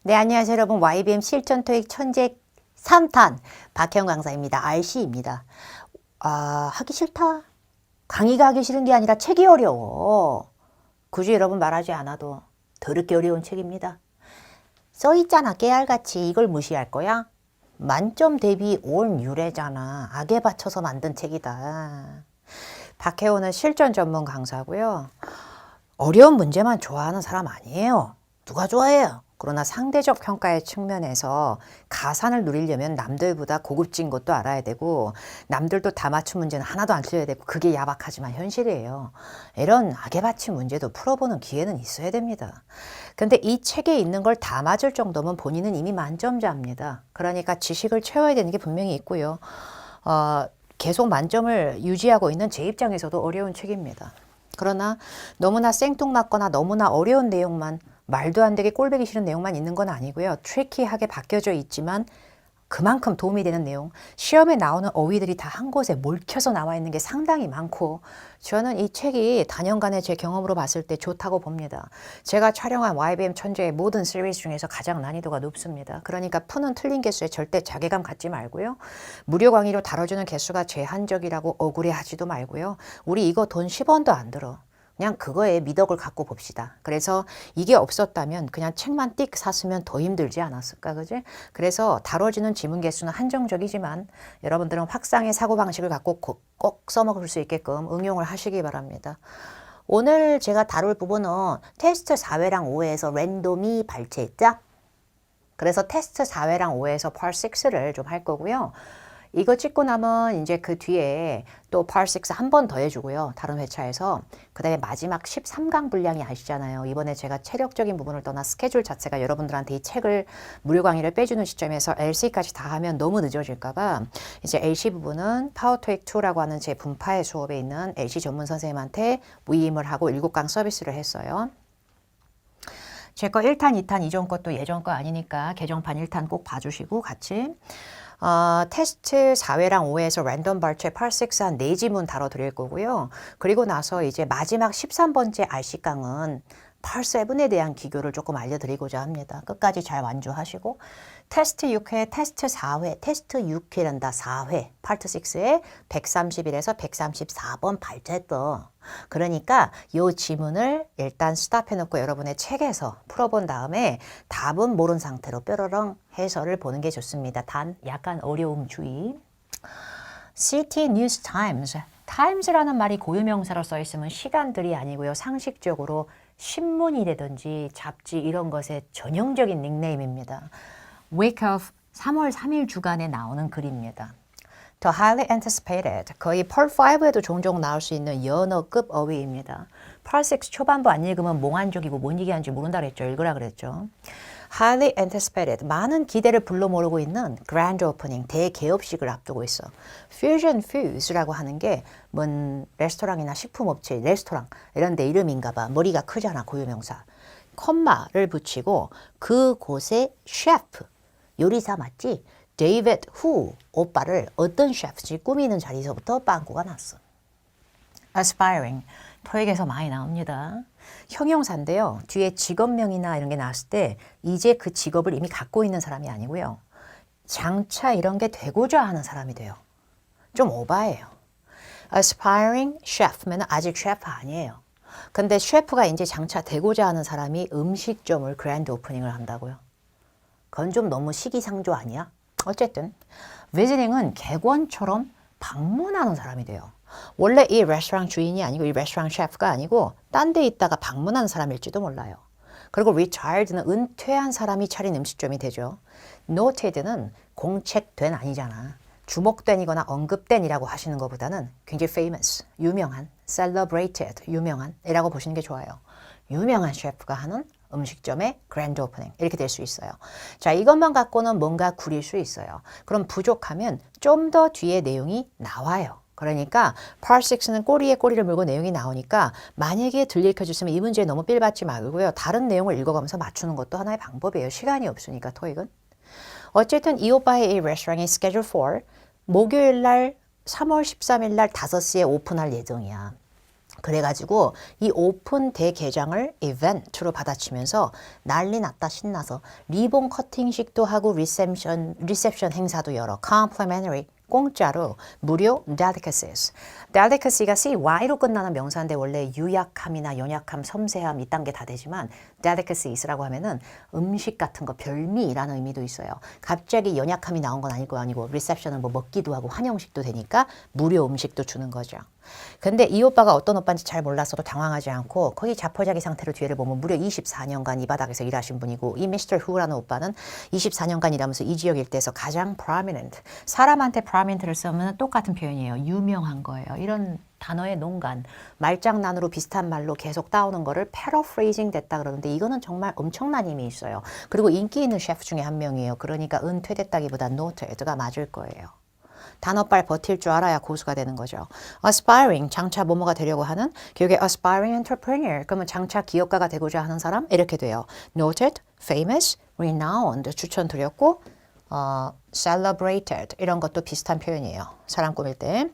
네, 안녕하세요 여러분. YBM 실전 토익 천재 3탄 박혜영 강사입니다. RC입니다. 하기 싫다. 강의가 하기 싫은 게 아니라 책이 어려워. 굳이 여러분 말하지 않아도 더럽게 어려운 책입니다. 써있잖아. 깨알같이. 이걸 무시할 거야? 만점 대비 온 유래잖아. 악에 받쳐서 만든 책이다. 박혜원은 실전 전문 강사고요. 어려운 문제만 좋아하는 사람 아니에요. 누가 좋아해요? 그러나 상대적 평가의 측면에서 가산을 누리려면 남들보다 고급진 것도 알아야 되고 남들도 다 맞춘 문제는 하나도 안 틀려야 되고 그게 야박하지만 현실이에요. 이런 악에 받친 문제도 풀어보는 기회는 있어야 됩니다. 근데 이 책에 있는 걸 다 맞을 정도면 본인은 이미 만점자입니다. 그러니까 지식을 채워야 되는 게 분명히 있고요. 계속 만점을 유지하고 있는 제 입장에서도 어려운 책입니다. 그러나 너무나 생뚱맞거나 너무나 어려운 내용만 말도 안 되게 꼴보기 싫은 내용만 있는 건 아니고요. 트리키하게 바뀌어져 있지만 그만큼 도움이 되는 내용. 시험에 나오는 어휘들이 다 한 곳에 몰켜서 나와 있는 게 상당히 많고 저는 이 책이 단연간의 제 경험으로 봤을 때 좋다고 봅니다. 제가 촬영한 YBM 천재의 모든 시리즈 중에서 가장 난이도가 높습니다. 그러니까 푸는 틀린 개수에 절대 자괴감 갖지 말고요. 무료 강의로 다뤄주는 개수가 제한적이라고 억울해하지도 말고요. 우리 이거 돈 10원도 안 들어. 그냥 그거에 미덕을 갖고 봅시다. 그래서 이게 없었다면 그냥 책만 띡 샀으면 더 힘들지 않았을까, 그지? 그래서 다뤄지는 지문 개수는 한정적이지만 여러분들은 확상의 사고방식을 갖고 꼭 써먹을 수 있게끔 응용을 하시기 바랍니다. 오늘 제가 다룰 부분은 테스트 4회랑 5회에서 랜덤이 발췌했죠? 그래서 테스트 4회랑 5회에서 Part 6를 좀 할 거고요. 이거 찍고 나면 이제 그 뒤에 또 Part 6 한 번 더 해주고요. 다른 회차에서. 그 다음에 마지막 13강 분량이 아시잖아요. 이번에 제가 체력적인 부분을 떠나 스케줄 자체가 여러분들한테 이 책을 무료 강의를 빼주는 시점에서 LC까지 다 하면 너무 늦어질까봐 이제 LC 부분은 파워토익 2라고 하는 제 분파의 수업에 있는 LC 전문 선생님한테 위임을 하고 7강 서비스를 했어요. 제 거 1탄, 2탄 이전 것도 예전 거 아니니까 개정판 1탄 꼭 봐주시고 같이. 테스트 4회랑 5회에서 랜덤 발췌 Part 6 한 4지문 다뤄드릴 거고요. 그리고 나서 이제 마지막 13번째 RC강은 Part 7에 대한 기교를 조금 알려드리고자 합니다. 끝까지 잘 완주하시고 테스트 6회, 테스트 4회, 테스트 6회란다 4회, 파트 6에 131에서 134번 발췌했던 그러니까 이 지문을 일단 스탑해놓고 여러분의 책에서 풀어본 다음에 답은 모른 상태로 뾰로롱 해설을 보는 게 좋습니다. 단 약간 어려움 주의. City News Times. Times라는 말이 고유명사로 써 있으면 시간들이 아니고요. 상식적으로 신문이라든지 잡지 이런 것의 전형적인 닉네임입니다. Week of 3월 3일 주간에 나오는 글입니다. The highly anticipated, 거의 Part 5에도 종종 나올 수 있는 연어급 어휘입니다. Part 6 초반부 안 읽으면 몽환적이고 뭔 얘기하는지 모른다 그랬죠. 읽으라 그랬죠. Highly anticipated, 많은 기대를 불러 모으고 있는 grand opening, 대개업식을 앞두고 있어. Fusion Foods라고 하는 게 뭔 레스토랑이나 식품업체, 레스토랑 이런 데 이름인가 봐. 머리가 크잖아, 고유명사. 콤마를 붙이고 그곳의 셰프, 요리사 맞지? 데이빗 후 오빠를 어떤 셰프인지 꾸미는 자리에서부터 빵꾸가 났어. Aspiring, 토익에서 많이 나옵니다. 형용사인데요. 뒤에 직업명이나 이런 게 나왔을 때 이제 그 직업을 이미 갖고 있는 사람이 아니고요. 장차 이런 게 되고자 하는 사람이 돼요. 좀 오바예요. Aspiring chef면 아직 셰프 아니에요. 근데 셰프가 이제 장차 되고자 하는 사람이 음식점을 그랜드 오프닝을 한다고요. 그건 좀 너무 시기상조 아니야? 어쨌든 visiting은 객원처럼 방문하는 사람이 돼요. 원래 이 레스토랑 주인이 아니고 이 레스토랑 셰프가 아니고 딴 데 있다가 방문하는 사람일지도 몰라요. 그리고 retired는 은퇴한 사람이 차린 음식점이 되죠. noted는 공책된 아니잖아. 주목된이거나 언급된이라고 하시는 것보다는 굉장히 famous, 유명한, celebrated, 유명한 이라고 보시는 게 좋아요. 유명한 셰프가 하는 음식점의 그랜드 오프닝 이렇게 될 수 있어요. 자, 이것만 갖고는 뭔가 구릴 수 있어요. 그럼 부족하면 좀 더 뒤에 내용이 나와요. 그러니까 Part 6는 꼬리에 꼬리를 물고 내용이 나오니까 만약에 들이켜줬으면 이 문제에 너무 삘받지 말고요. 다른 내용을 읽어가면서 맞추는 것도 하나의 방법이에요. 시간이 없으니까 토익은. 어쨌든 이 오빠의 이 레스토랑이 스케줄 4 목요일 날 3월 13일 날 5시에 오픈할 예정이야. 그래가지고 이 오픈 대개장을 이벤트로 받아치면서 난리 났다 신나서 리본 커팅식도 하고 리셉션 행사도 열어 complimentary 공짜로 무료 delicacies. delicacy가 CY로 끝나는 명사인데 원래 유약함이나 연약함, 섬세함 이딴 게 다 되지만 delicaces라고 하면은 음식 같은 거 별미라는 의미도 있어요. 갑자기 연약함이 나온 건 아니고 리셉션은 뭐 먹기도 하고 환영식도 되니까 무료 음식도 주는 거죠. 근데 이 오빠가 어떤 오빠인지 잘 몰랐어도 당황하지 않고 거의 자포자기 상태로 뒤를 보면 무려 24년간 이 바닥에서 일하신 분이고 이 미스터 후라는 오빠는 24년간 일하면서 이 지역 일대에서 가장 prominent, 사람한테 prominent를 쓰면 똑같은 표현이에요. 유명한 거예요. 이런 단어의 농간, 말장난으로 비슷한 말로 계속 따오는 거를 paraphrasing 됐다 그러는데 이거는 정말 엄청난 힘이 있어요. 그리고 인기 있는 셰프 중에 한 명이에요. 그러니까 은퇴됐다기보다 noted가 맞을 거예요. 단어빨 버틸 줄 알아야 고수가 되는 거죠. aspiring, 장차 뭐뭐가 되려고 하는 교육의 aspiring entrepreneur, 그러면 장차 기업가가 되고자 하는 사람 이렇게 돼요. noted, famous, renowned 추천드렸고 celebrated 이런 것도 비슷한 표현이에요. 사람 꾸밀 때.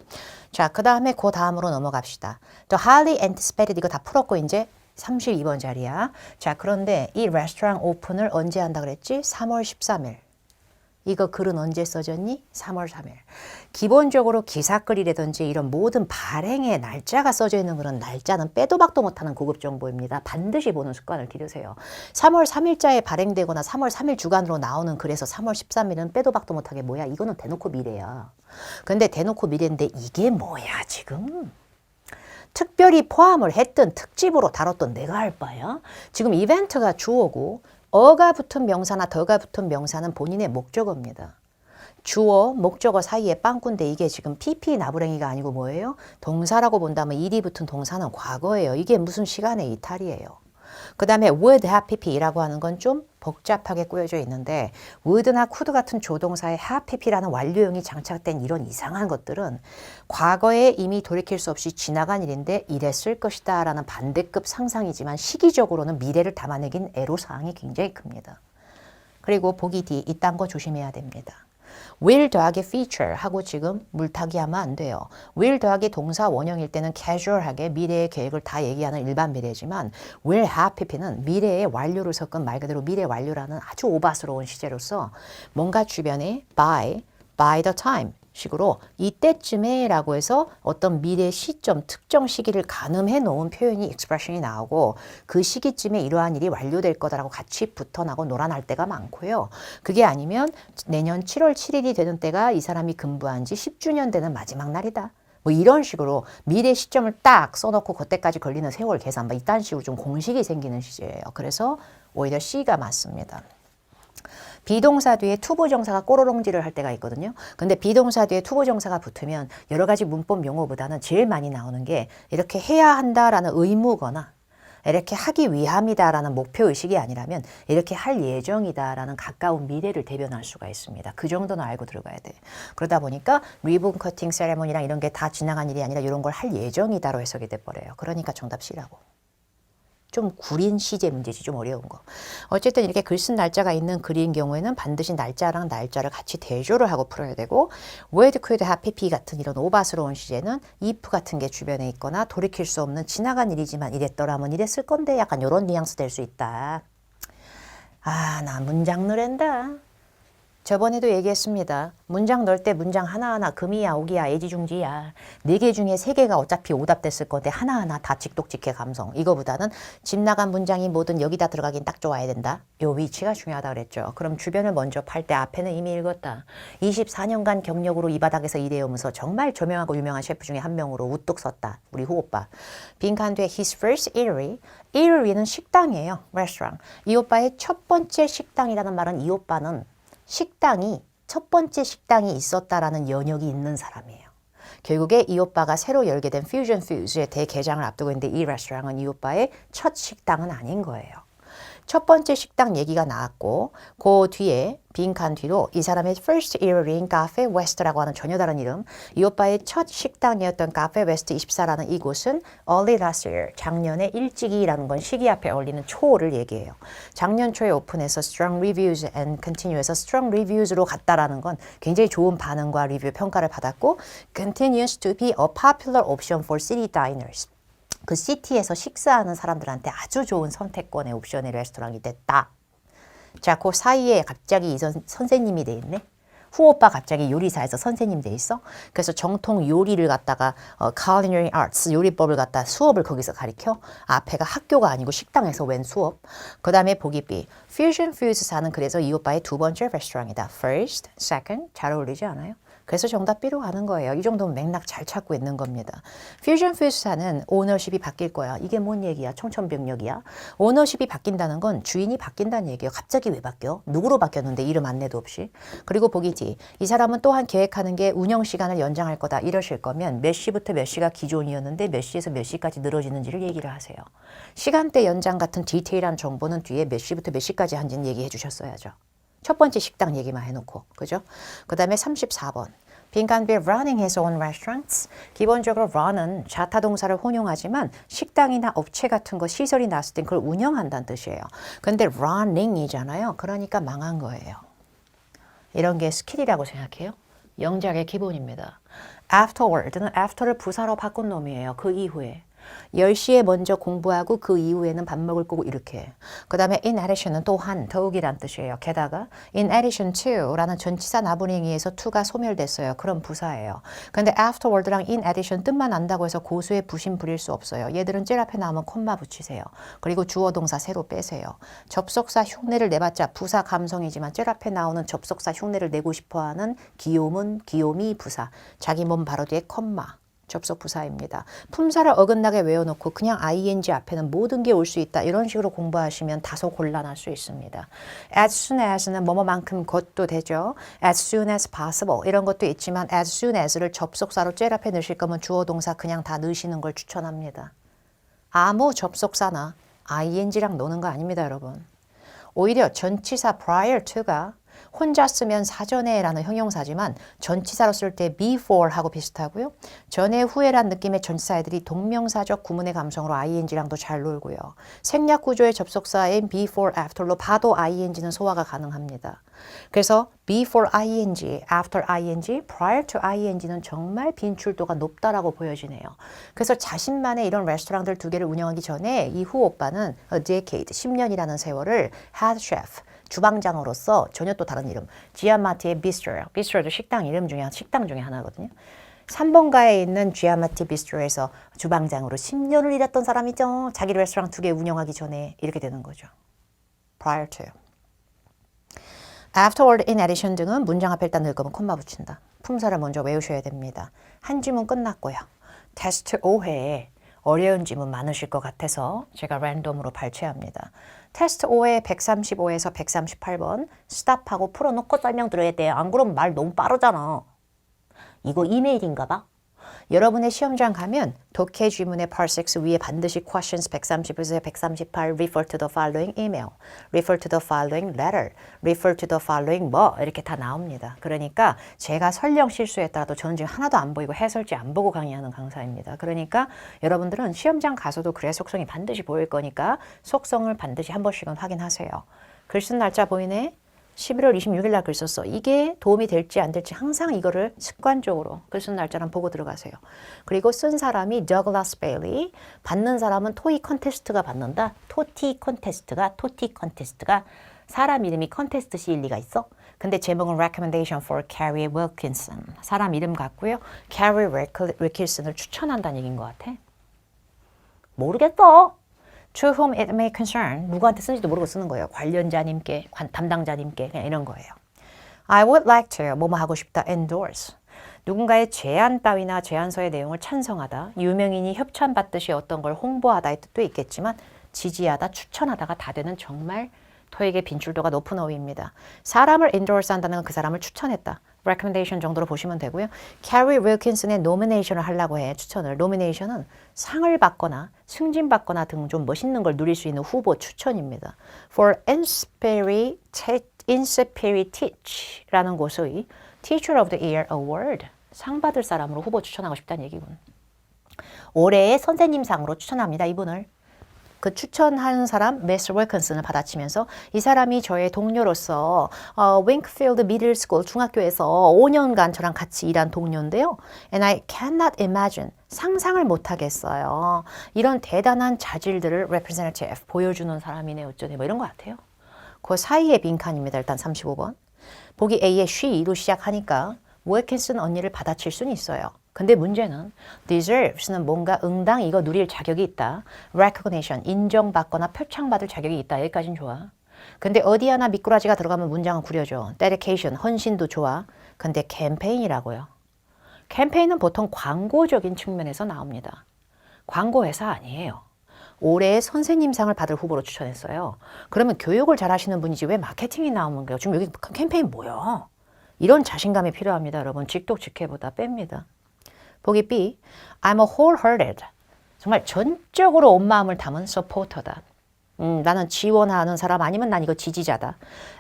자, 그 다음에 그 다음으로 넘어갑시다. The highly anticipated 이거 다 풀었고 이제 32번 자리야. 자, 그런데 이 레스토랑 오픈을 언제 한다 그랬지? 3월 13일. 이거 글은 언제 써졌니? 3월 3일. 기본적으로 기사글이라든지 이런 모든 발행의 날짜가 써져 있는 그런 날짜는 빼도 박도 못하는 고급 정보입니다. 반드시 보는 습관을 기르세요. 3월 3일자에 발행되거나 3월 3일 주간으로 나오는 글에서 3월 13일은 빼도 박도 못하게 뭐야? 이거는 대놓고 미래야. 근데 대놓고 미래인데 이게 뭐야 지금? 특별히 포함을 했든 특집으로 다뤘던 내가 할 바야. 지금 이벤트가 주어고 어가 붙은 명사나 더가 붙은 명사는 본인의 목적어입니다. 주어, 목적어 사이에 빵꾸인데 이게 지금 PP 나부랭이가 아니고 뭐예요? 동사라고 본다면 일이 붙은 동사는 과거예요. 이게 무슨 시간의 이탈이에요. 그 다음에 would have pp라고 하는 건 좀 복잡하게 꾸며져 있는데 would나 could 같은 조동사에 have pp라는 완료형이 장착된 이런 이상한 것들은 과거에 이미 돌이킬 수 없이 지나간 일인데 이랬을 것이다 라는 반대급 상상이지만 시기적으로는 미래를 담아내긴 애로사항이 굉장히 큽니다. 그리고 보기 D 이딴 거 조심해야 됩니다. will 더하기 feature 하고 지금 물타기 하면 안 돼요. will 더하기 동사 원형일 때는 casual하게 미래의 계획을 다 얘기하는 일반 미래지만 will have pp는 미래의 완료를 섞은 말 그대로 미래 완료라는 아주 오바스러운 시제로서 뭔가 주변에 by the time 식으로 이때쯤에 라고 해서 어떤 미래 시점, 특정 시기를 가늠해 놓은 표현이 expression이 나오고 그 시기쯤에 이러한 일이 완료될 거다라고 같이 붙어나고 놀아날 때가 많고요. 그게 아니면 내년 7월 7일이 되는 때가 이 사람이 근무한 지 10주년 되는 마지막 날이다. 뭐 이런 식으로 미래 시점을 딱 써놓고 그때까지 걸리는 세월 계산, 뭐 이딴 식으로 좀 공식이 생기는 시제예요. 그래서 오히려 C가 맞습니다. 비동사 뒤에 투부정사가 꼬로롱질을 할 때가 있거든요. 근데 비동사 뒤에 투부정사가 붙으면 여러 가지 문법 용어보다는 제일 많이 나오는 게 이렇게 해야 한다라는 의무거나 이렇게 하기 위함이다라는 목표의식이 아니라면 이렇게 할 예정이다라는 가까운 미래를 대변할 수가 있습니다. 그 정도는 알고 들어가야 돼. 그러다 보니까 리본 커팅 세레모니랑 이런 게 다 지나간 일이 아니라 이런 걸 할 예정이다로 해석이 돼버려요. 그러니까 정답 C라고. 좀 구린 시제 문제지, 좀 어려운 거. 어쨌든 이렇게 글 쓴 날짜가 있는 글인 경우에는 반드시 날짜랑 날짜를 같이 대조를 하고 풀어야 되고 would, could, have, pp 같은 이런 오바스러운 시제는 if 같은 게 주변에 있거나 돌이킬 수 없는 지나간 일이지만 이랬더라면 이랬을 건데 약간 이런 뉘앙스 될 수 있다. 아, 나 문장 노랜다. 저번에도 얘기했습니다. 문장 넣을 때 문장 하나하나 금이야 오기야 애지중지야. 4개 중에 3개가 어차피 오답됐을 건데 하나하나 다 직독직해 감성. 이거보다는 집 나간 문장이 뭐든 여기다 들어가긴 딱 좋아야 된다. 요 위치가 중요하다 그랬죠. 그럼 주변을 먼저 팔 때 앞에는 이미 읽었다. 24년간 경력으로 이 바닥에서 일해오면서 정말 저명하고 유명한 셰프 중에 한 명으로 우뚝 섰다. 우리 후오빠. 빈칸두에 his first eatery. eatery는 식당이에요. restaurant. 이 오빠의 첫 번째 식당이라는 말은 이 오빠는 식당이 첫 번째 식당이 있었다라는 연역이 있는 사람이에요. 결국에 이 오빠가 새로 열게 된 퓨전 푸즈의 대개장을 앞두고 있는데 이 레스토랑은 이 오빠의 첫 식당은 아닌 거예요. 첫 번째 식당 얘기가 나왔고 그 뒤에 빈칸 뒤로 이 사람의 first eatery인 카페 웨스트라고 하는 전혀 다른 이름 이 오빠의 첫 식당이었던 카페 웨스트 24라는 이곳은 early last year 작년에 일찍이라는 건 시기 앞에 어울리는 초를 얘기해요. 작년 초에 오픈해서 strong reviews and continue에서 strong reviews로 갔다라는 건 굉장히 좋은 반응과 리뷰 평가를 받았고 continues to be a popular option for city diners 그 시티에서 식사하는 사람들한테 아주 좋은 선택권의 옵션의 레스토랑이 됐다. 자, 그 사이에 갑자기 이 선생님이 돼 있네. 후오빠 갑자기 요리사에서 선생님 돼 있어. 그래서 정통 요리를 갖다가 culinary arts 요리법을 갖다 수업을 거기서 가르쳐. 앞에가 학교가 아니고 식당에서 웬 수업. 그 다음에 보기 B. Fusion Foods사는 그래서 이 오빠의 두 번째 레스토랑이다. First, second 잘 어울리지 않아요? 그래서 정답 B로 가는 거예요. 이 정도면 맥락 잘 찾고 있는 겁니다. Fusion Foods사는 오너십이 바뀔 거야. 이게 뭔 얘기야? 청천벽력이야. 오너십이 바뀐다는 건 주인이 바뀐다는 얘기예요. 갑자기 왜 바뀌어? 누구로 바뀌었는데 이름 안내도 없이. 그리고 보기 D. 이 사람은 또한 계획하는 게 운영 시간을 연장할 거다. 이러실 거면 몇 시부터 몇 시가 기존이었는데 몇 시에서 몇 시까지 늘어지는지를 얘기를 하세요. 시간대 연장 같은 디테일한 정보는 뒤에 몇 시부터 몇 시까지 한지는 얘기해 주셨어야죠. 첫 번째 식당 얘기만 해놓고, 그죠? 그 다음에 34번. 빈칸비에 running his own restaurants. 기본적으로 run은 자타 동사를 혼용하지만 식당이나 업체 같은 거 시설이 나왔을 땐 그걸 운영한다는 뜻이에요. 근데 running이잖아요. 그러니까 망한 거예요. 이런 게 스킬이라고 생각해요. 영작의 기본입니다. afterward는 after를 부사로 바꾼 놈이에요. 그 이후에. 10시에 먼저 공부하고 그 이후에는 밥 먹을 거고 이렇게. 그 다음에 in addition은 또한, 더욱이란 뜻이에요. 게다가 in addition to라는 전치사 나부랭이에서 to가 소멸됐어요. 그런 부사예요. 근데 afterward랑 in addition 뜻만 안다고 해서 고수의 부심 부릴 수 없어요. 얘들은 젤 앞에 나오면 콤마 붙이세요. 그리고 주어 동사 새로 빼세요. 접속사 흉내를 내봤자 부사 감성이지만 젤 앞에 나오는 접속사 흉내를 내고 싶어하는 귀요문, 귀요미 부사. 자기 몸 바로 뒤에 콤마. 접속 부사입니다. 품사를 어긋나게 외워놓고 그냥 ing 앞에는 모든 게 올 수 있다. 이런 식으로 공부하시면 다소 곤란할 수 있습니다. As soon as는 뭐뭐만큼 곧도 되죠. As soon as possible 이런 것도 있지만 as soon as를 접속사로 젤 앞에 넣으실 거면 주어 동사 그냥 다 넣으시는 걸 추천합니다. 아무 접속사나 ing랑 노는 거 아닙니다, 여러분. 오히려 전치사 prior to가 혼자 쓰면 사전에 라는 형용사지만 전치사로 쓸 때 before 하고 비슷하고요. 전에 후에란 느낌의 전치사들이 동명사적 구문의 감성으로 ing랑도 잘 놀고요. 생략 구조의 접속사인 before, after로 봐도 ing는 소화가 가능합니다. 그래서 before ing, after ing, prior to ing는 정말 빈출도가 높다라고 보여지네요. 그래서 자신만의 이런 레스토랑들 두 개를 운영하기 전에 이후 오빠는 a decade, 10년이라는 세월을 head chef, 주방장으로서 전혀 또 다른 이름, 지아마티의 비스트로, 비스트로도 식당 중에 하나거든요. 3번가에 있는 지아마티 비스트로에서 주방장으로 10년을 일했던 사람이죠. 자기 레스토랑 두 개 운영하기 전에 이렇게 되는 거죠. prior to. afterward, in addition 등은 문장 앞에 일단 넣을 거면 콤마 붙인다. 품사를 먼저 외우셔야 됩니다. 한 지문 끝났고요. 테스트 5회에 어려운 지문 많으실 것 같아서 제가 랜덤으로 발췌합니다. 테스트 5회 135에서 138번 스탑하고 풀어놓고 설명 들어야 돼요. 안 그러면 말 너무 빠르잖아. 이거 이메일인가 봐. 여러분의 시험장 가면 독해 지문의 Part 6 위에 반드시 questions 130에서 138 refer to the following email, refer to the following letter, refer to the following 뭐 이렇게 다 나옵니다. 그러니까 제가 설령 실수했더라도 저는 지금 하나도 안 보이고 해설지 안 보고 강의하는 강사입니다. 그러니까 여러분들은 시험장 가서도 글의 속성이 반드시 보일 거니까 속성을 반드시 한 번씩은 확인하세요. 글 쓴 날짜 보이네? 11월 26일 날 글 썼어. 이게 도움이 될지 안 될지 항상 이거를 습관적으로 글 쓴 날짜랑 보고 들어가세요. 그리고 쓴 사람이 더글라스 베일리, 받는 사람은 토이 컨테스트가 받는다. 토티 컨테스트가 사람 이름이 컨테스트 시일 리가 있어? 근데 제목은 Recommendation for Carrie Wilkinson. 사람 이름 같고요. Carrie Wilkinson을 추천한다는 얘기인 것 같아. 모르겠어. To whom it may concern. 누구한테 쓰는지도 모르고 쓰는 거예요. 관련자님께, 담당자님께 그냥 이런 거예요. I would like to 뭐뭐 하고 싶다. endorse. 누군가의 제안 따위나 제안서의 내용을 찬성하다. 유명인이 협찬받듯이 어떤 걸 홍보하다의 뜻도 있겠지만 지지하다, 추천하다가 다 되는 정말 토익의 빈출도가 높은 어휘입니다. 사람을 endorse 한다는 건 그 사람을 추천했다. recommendation 정도로 보시면 되고요. Carrie Wilkinson의 nomination을 하려고 해. 추천을. nomination은 상을 받거나 승진받거나 등 좀 멋있는 걸 누릴 수 있는 후보 추천입니다. For inspiring teach라는 곳의 Teacher of the Year Award 상 받을 사람으로 후보 추천하고 싶다는 얘기군. 올해의 선생님상으로 추천합니다. 이분을. 그 추천하는 사람 Miss Wilkinson을 받아치면서 이 사람이 저의 동료로서 Winkfield Middle School 중학교에서 5년간 저랑 같이 일한 동료인데요. And I cannot imagine 상상을 못하겠어요. 이런 대단한 자질들을 representative 보여주는 사람이네 어쩌네 뭐 이런 것 같아요. 그 사이의 빈칸입니다. 일단 35번. 보기 A의 she로 시작하니까 윌킨슨 언니를 받아칠 수는 있어요. 근데 문제는 deserves는 뭔가 응당 이거 누릴 자격이 있다. recognition 인정받거나 표창받을 자격이 있다. 여기까지는 좋아. 근데 어디 하나 미꾸라지가 들어가면 문장은 구려져. dedication 헌신도 좋아. 근데 캠페인이라고요. 캠페인은 보통 광고적인 측면에서 나옵니다. 광고회사 아니에요. 올해의 선생님상을 받을 후보로 추천했어요. 그러면 교육을 잘 하시는 분이지 왜 마케팅이 나오는 거예요? 지금 여기 캠페인 뭐야? 이런 자신감이 필요합니다. 여러분 직독직해보다 뺍니다. 보기 B, I'm a wholehearted. 정말 전적으로 온 마음을 담은 supporter다. 나는 지원하는 사람 아니면 난 이거 지지자다.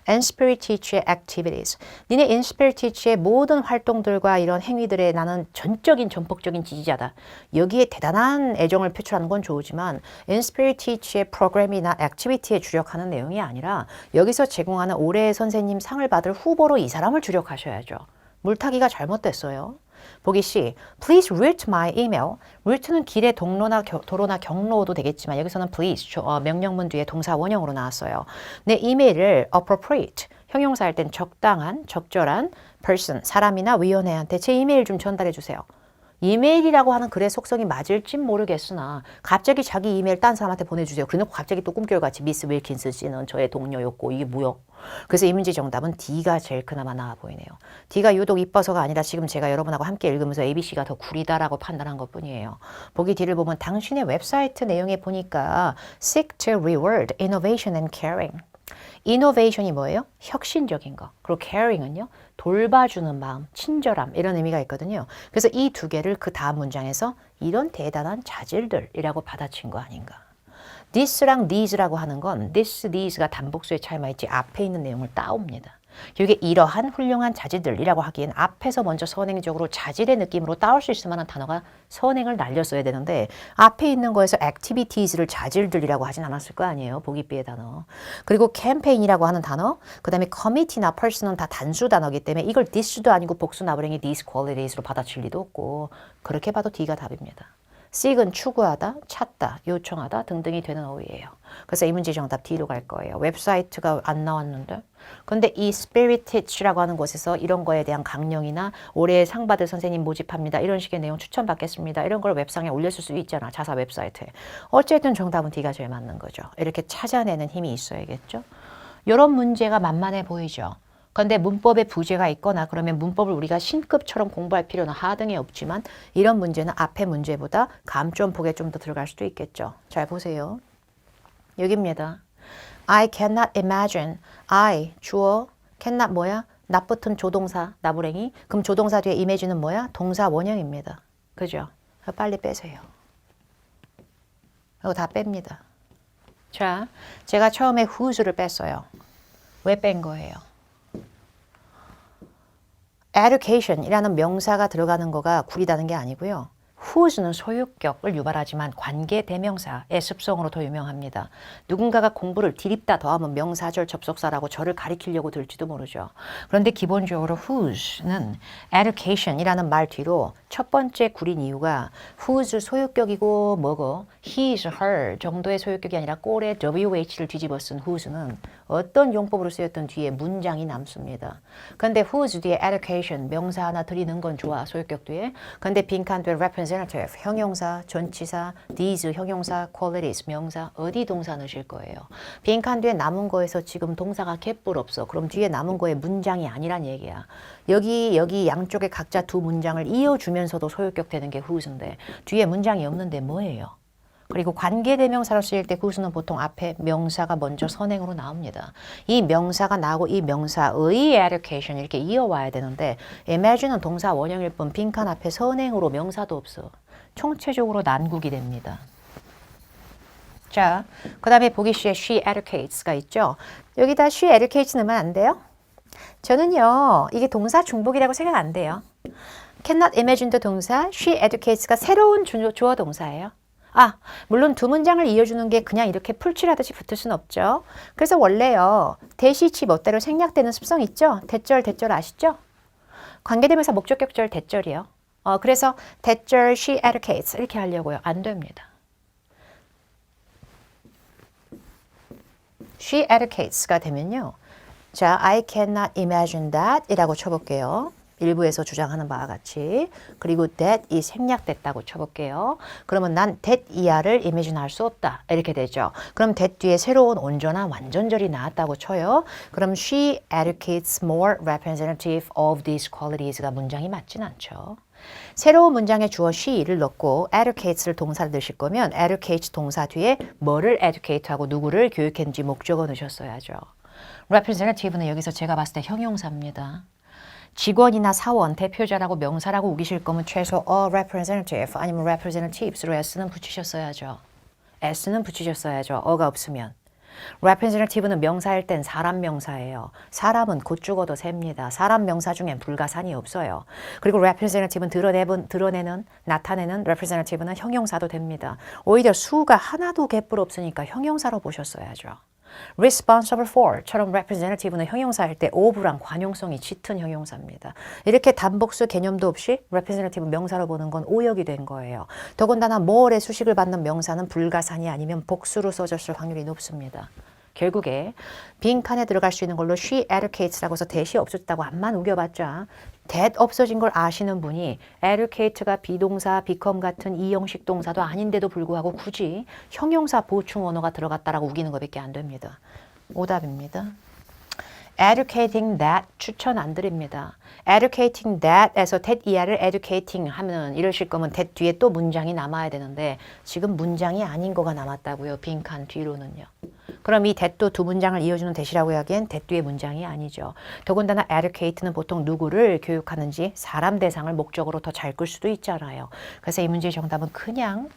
Inspirit Teach의 activities. 니네 Inspirit Teach의 모든 활동들과 이런 행위들에 나는 전적인 전폭적인 지지자다. 여기에 대단한 애정을 표출하는 건 좋지만 Inspirit Teach의 프로그램이나 액티비티에 주력하는 내용이 아니라 여기서 제공하는 올해의 선생님 상을 받을 후보로 이 사람을 주력하셔야죠. 물타기가 잘못됐어요. 보기 C. Please route my email. route는 길의 동로나 도로나 경로도 되겠지만 여기서는 please 명령문 뒤에 동사 원형으로 나왔어요. 내 이메일을 appropriate 형용사 할 땐 적당한, 적절한 person 사람이나 위원회한테 제 이메일 좀 전달해 주세요. 이메일이라고 하는 글의 속성이 맞을진 모르겠으나 갑자기 자기 이메일 딴 사람한테 보내주세요. 그래놓고 갑자기 또 꿈결같이 미스 윌킨스 씨는 저의 동료였고 이게 뭐요? 그래서 이 문제 정답은 D가 제일 그나마 나아 보이네요. D가 유독 이뻐서가 아니라 지금 제가 여러분하고 함께 읽으면서 ABC가 더 구리다라고 판단한 것뿐이에요. 보기 D를 보면 당신의 웹사이트 내용에 보니까 Seek to reward innovation and caring. 이노베이션이 뭐예요? 혁신적인 거. 그리고 caring은요. 돌봐주는 마음, 친절함 이런 의미가 있거든요. 그래서 이 두 개를 그 다음 문장에서 이런 대단한 자질들이라고 받아친 거 아닌가. this랑 these라고 하는 건 this, these가 단복수의 차이만 있지 앞에 있는 내용을 따옵니다. 이게 이러한 훌륭한 자질들이라고 하기엔 앞에서 먼저 선행적으로 자질의 느낌으로 따올 수 있을 만한 단어가 선행을 날렸어야 되는데 앞에 있는 거에서 activities를 자질들이라고 하진 않았을 거 아니에요. 보기 B의 단어. 그리고 campaign이라고 하는 단어, 그 다음에 committee나 person은 다 단수 단어이기 때문에 이걸 this도 아니고 복수 나부랭이 these qualities로 받아칠 리도 없고 그렇게 봐도 D가 답입니다. seek은 추구하다, 찾다, 요청하다 등등이 되는 어휘예요. 그래서 이 문제 정답 D로 갈 거예요. 웹사이트가 안 나왔는데. 근데 이 Spirit Teach라고 하는 곳에서 이런 거에 대한 강령이나 올해 상 받을 선생님 모집합니다. 이런 식의 내용 추천받겠습니다. 이런 걸 웹상에 올렸을 수 있잖아. 자사 웹사이트에. 어쨌든 정답은 D가 제일 맞는 거죠. 이렇게 찾아내는 힘이 있어야겠죠. 이런 문제가 만만해 보이죠. 그런데 문법에 부재가 있거나 그러면 문법을 우리가 신급처럼 공부할 필요는 하등에 없지만 이런 문제는 앞에 문제보다 감점폭에 좀 더 들어갈 수도 있겠죠. 잘 보세요. 여기입니다. I cannot imagine. I 주어 cannot 뭐야? not 붙은 조동사 나부랭이. 그럼 조동사 뒤에 imagine은 뭐야? 동사 원형입니다. 그죠? 빨리 빼세요. 이거 다 뺍니다. 자, 제가 처음에 whose를 뺐어요. 왜 뺀 거예요? education이라는 명사가 들어가는 거가 구리다는 게 아니고요. whose는 소유격을 유발하지만 관계 대명사의 습성으로 더 유명합니다. 누군가가 공부를 디립다 더하면 명사절 접속사라고 저를 가리키려고 들지도 모르죠. 그런데 기본적으로 whose는 education이라는 말 뒤로 첫 번째 구린 이유가 whose 소유격이고 뭐고 his, her 정도의 소유격이 아니라 꼴에 wh를 뒤집어 쓴 whose는 어떤 용법으로 쓰였던 뒤에 문장이 남습니다. 근데 whose 뒤에 education 명사 하나 들이는 건 좋아 소유격 뒤에. 근데 빈칸 뒤에 representative 형용사, 전치사, these 형용사, qualities 명사 어디 동사 넣으실 거예요. 빈칸 뒤에 남은 거에서 지금 동사가 개뿔 없어. 그럼 뒤에 남은 거에 문장이 아니란 얘기야. 여기 양쪽에 각자 두 문장을 이어주면서도 소유격 되는 게 whose인데 뒤에 문장이 없는데 뭐예요? 그리고 관계대명사로 쓰일 때 whose는 보통 앞에 명사가 먼저 선행으로 나옵니다. 이 명사가 나오고 이 명사의 education 이렇게 이어와야 되는데 imagine은 동사 원형일 뿐 빈칸 앞에 선행으로 명사도 없어. 총체적으로 난국이 됩니다. 자, 그 다음에 보기 C에 she educates가 있죠. 여기다 she educates 넣으면 안 돼요? 저는요, 이게 동사 중복이라고 생각 안 돼요. cannot imagine도 동사, she educates가 새로운 주어 동사예요. 물론 두 문장을 이어주는 게 그냥 이렇게 풀칠하듯이 붙을 수는 없죠. 그래서 원래요. 대시치 멋대로 생략되는 습성 있죠? 대절 아시죠? 관계대명사 목적격절 대절이요. 그래서 대절 she educates 이렇게 하려고요. 안 됩니다. She educates가 되면요. 자, I cannot imagine that 이라고 쳐볼게요. 일부에서 주장하는 바와 같이. 그리고 that 이 생략됐다고 쳐볼게요. 그러면 난 that 이하를 imagine 할 수 없다. 이렇게 되죠. 그럼 that 뒤에 새로운 온전한 완전절이 나왔다고 쳐요. 그럼 she educates more representative of these qualities가 문장이 맞진 않죠. 새로운 문장에 주어 she를 넣고 educates를 동사를 넣으실 거면 educate 동사 뒤에 뭐를 educate하고 누구를 교육했는지 목적어 넣으셨어야죠. representative는 여기서 제가 봤을 때 형용사입니다. 직원이나 사원, 대표자라고 명사라고 우기실 거면 최소 a representative 아니면 representatives로 s는 붙이셨어야죠. s는 붙이셨어야죠. 어가 없으면. representative는 명사일 땐 사람 명사예요. 사람은 곧 죽어도 셉니다. 사람 명사 중엔 불가산이 없어요. 그리고 representative는 나타내는 representative는 형용사도 됩니다. 오히려 수가 하나도 개뿔 없으니까 형용사로 보셨어야죠. responsible for처럼 representative는 형용사일 때 of랑 관용성이 짙은 형용사입니다. 이렇게 단복수 개념도 없이 representative 명사로 보는 건 오역이 된 거예요. 더군다나 more의 수식을 받는 명사는 불가산이 아니면 복수로 써졌을 확률이 높습니다. 결국에 빈칸에 들어갈 수 있는 걸로 she educates라고 해서 that이 없어졌다고 암만 우겨봤자 that 없어진 걸 아시는 분이 educate가 비동사, become 같은 이형식 동사도 아닌데도 불구하고 굳이 형용사 보충 언어가 들어갔다라고 우기는 것밖에 안 됩니다. 오답입니다. educating that 추천 안 드립니다. educating that에서 that 이하를 educating 하면 이러실 거면 that 뒤에 또 문장이 남아야 되는데 지금 문장이 아닌 거가 남았다고요. 빈칸 뒤로는요. 그럼 이 that도 두 문장을 이어주는 that이라고 하기엔 that 뒤의 문장이 아니죠. 더군다나 educate는 보통 누구를 교육하는지 사람 대상을 목적으로 더 잘 끌 수도 있잖아요. 그래서 이 문제의 정답은 그냥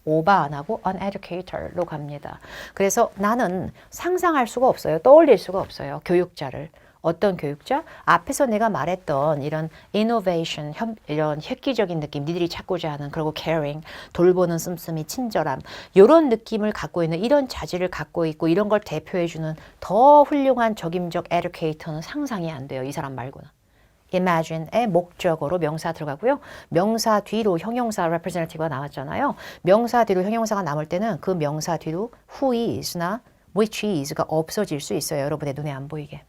오버 안 하고 an educator로 갑니다. 그래서 나는 상상할 수가 없어요. 떠올릴 수가 없어요. 교육자를. 어떤 교육자? 앞에서 내가 말했던 이런 innovation, 이런 획기적인 느낌, 니들이 찾고자 하는, 그리고 caring, 돌보는 씀씀이, 친절함, 이런 느낌을 갖고 있는, 이런 자질을 갖고 있고 이런 걸 대표해주는 더 훌륭한 적임적 educator는 상상이 안 돼요. 이 사람 말고는. imagine의 목적어로 명사 들어가고요. 명사 뒤로 형용사 representative가 나왔잖아요. 명사 뒤로 형용사가 남을 때는 그 명사 뒤로 who is나 which is가 없어질 수 있어요. 여러분의 눈에 안 보이게.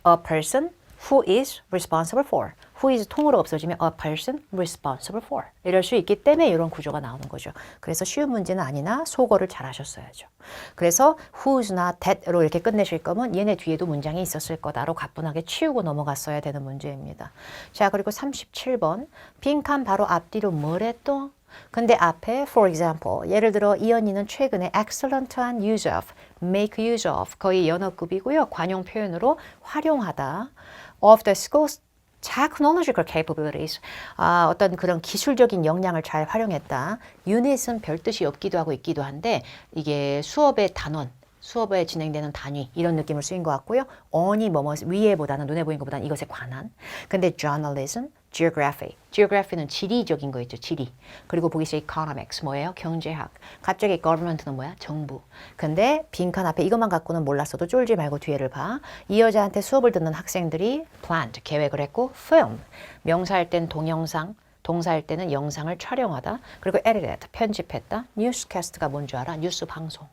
A person who is responsible for. who is 통으로 없어지면 a person responsible for. 이럴 수 있기 때문에 이런 구조가 나오는 거죠. 그래서 쉬운 문제는 아니나 속어를 잘 하셨어야죠. 그래서 who's나 that로 이렇게 끝내실 거면 얘네 뒤에도 문장이 있었을 거다로 가뿐하게 치우고 넘어갔어야 되는 문제입니다. 자, 그리고 37번. 빈칸 바로 앞뒤로 뭐래 또? 근데 앞에 for example 예를 들어 이 언니는 최근에 excellent한 use of, make use of 거의 연어급이고요. 관용 표현으로 활용하다 of the school's technological capabilities 어떤 그런 기술적인 역량을 잘 활용했다. unit은 별 뜻이 없기도 하고 있기도 한데 이게 수업의 단원 수업에 진행되는 단위 이런 느낌을 쓰인 것 같고요. on이 뭐뭐 위에보다는 눈에 보이는 것보다는 이것에 관한. 근데 journalism, geography는 지리적인 거 있죠. 지리. 그리고 보기 시작 economics 뭐예요? 경제학. 갑자기 government는 뭐야? 정부. 근데 빈칸 앞에 이것만 갖고는 몰랐어도 쫄지 말고 뒤에를 봐. 이 여자한테 수업을 듣는 학생들이 planned 계획을 했고 film 명사할 땐 동영상 동사할 때는 영상을 촬영하다. 그리고 edited 편집했다. newscast가 뭔지 알아? 뉴스 방송.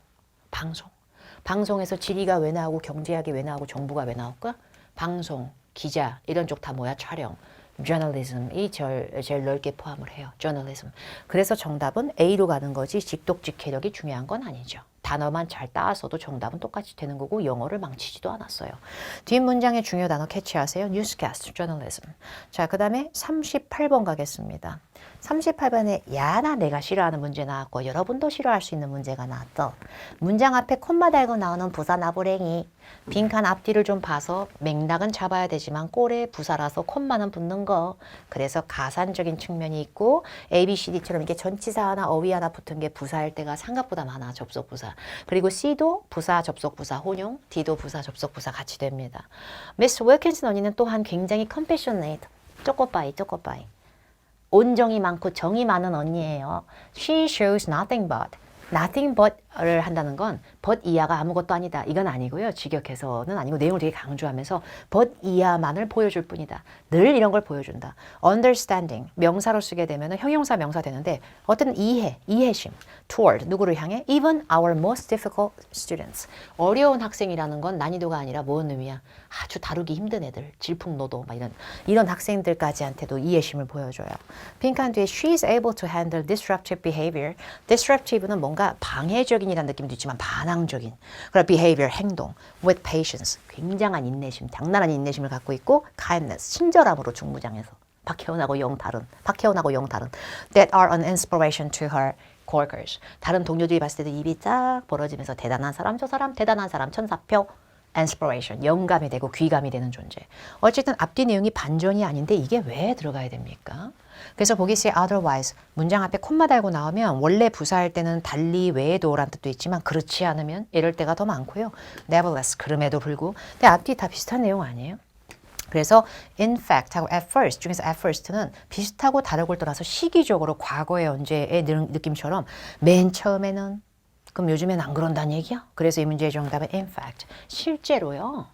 방송에서 지리가 왜 나오고 경제학이 왜 나오고 정부가 왜 나올까? 방송, 기자 이런 쪽 다 뭐야? 촬영. journalism이 제일 넓게 포함을 해요. journalism. 그래서 정답은 A로 가는 거지 직독직해력이 중요한 건 아니죠. 단어만 잘 따서도 정답은 똑같이 되는 거고 영어를 망치지도 않았어요. 뒷문장의 중요 단어 캐치하세요. newscast, journalism. 자, 그 다음에 38번 가겠습니다. 38번에 야나 내가 싫어하는 문제 나왔고 여러분도 싫어할 수 있는 문제가 나왔어. 문장 앞에 콤마 달고 나오는 부사 나부랭이 빈칸 앞뒤를 좀 봐서 맥락은 잡아야 되지만 꼴에 부사라서 콤마는 붙는 거. 그래서 가산적인 측면이 있고 A, B, C, D처럼 이게 전치사 하나 어휘 하나 붙은 게 부사일 때가 생각보다 많아. 접속부사. 그리고 C도 부사 접속부사 혼용, D도 부사 접속부사 같이 됩니다. 미스 윌킨슨 언니는 또한 굉장히 compassionate, 쪼꼬빠이 온정이 많고 정이 많은 언니예요. She shows nothing but를 한다는 건 but 이하가 아무것도 아니다. 이건 아니고요. 직역해서는 아니고 내용을 되게 강조하면서 but 이하만을 보여줄 뿐이다. 늘 이런 걸 보여준다. understanding 명사로 쓰게 되면 형용사 명사 되는데 어떤 이해심 toward 누구를 향해 even our most difficult students 어려운 학생이라는 건 난이도가 아니라 뭔 의미야? 아주 다루기 힘든 애들 질풍노도 막 이런 학생들까지한테도 이해심을 보여줘요. 빈칸 뒤에 she is able to handle disruptive behavior. disruptive는 뭔가 방해적인이라는 느낌도 있지만 반항적인 그런 behavior 행동 with patience 굉장한 인내심 장난한 인내심을 갖고 있고 kindness 친절함으로 중무장에서 박혜원하고 영 다른 that are an inspiration to her coworkers 다른 동료들이 봤을 때도 입이 쫙 벌어지면서 대단한 사람 저 사람 대단한 사람 천사표 inspiration 영감이 되고 귀감이 되는 존재. 어쨌든 앞뒤 내용이 반전이 아닌데 이게 왜 들어가야 됩니까? 그래서 보기 시에 otherwise 문장 앞에 콤마 달고 나오면 원래 부사할 때는 달리 외에도라는 뜻도 있지만 그렇지 않으면 이럴 때가 더 많고요. nevertheless 그럼에도 불구 근데 앞뒤 다 비슷한 내용 아니에요? 그래서 in fact하고 at first 중에서 at first는 비슷하고 다르고를 떠나서 시기적으로 과거의 언제의 느낌처럼 맨 처음에는 그럼 요즘엔 안 그런다는 얘기야? 그래서 이 문제의 정답은 in fact 실제로요.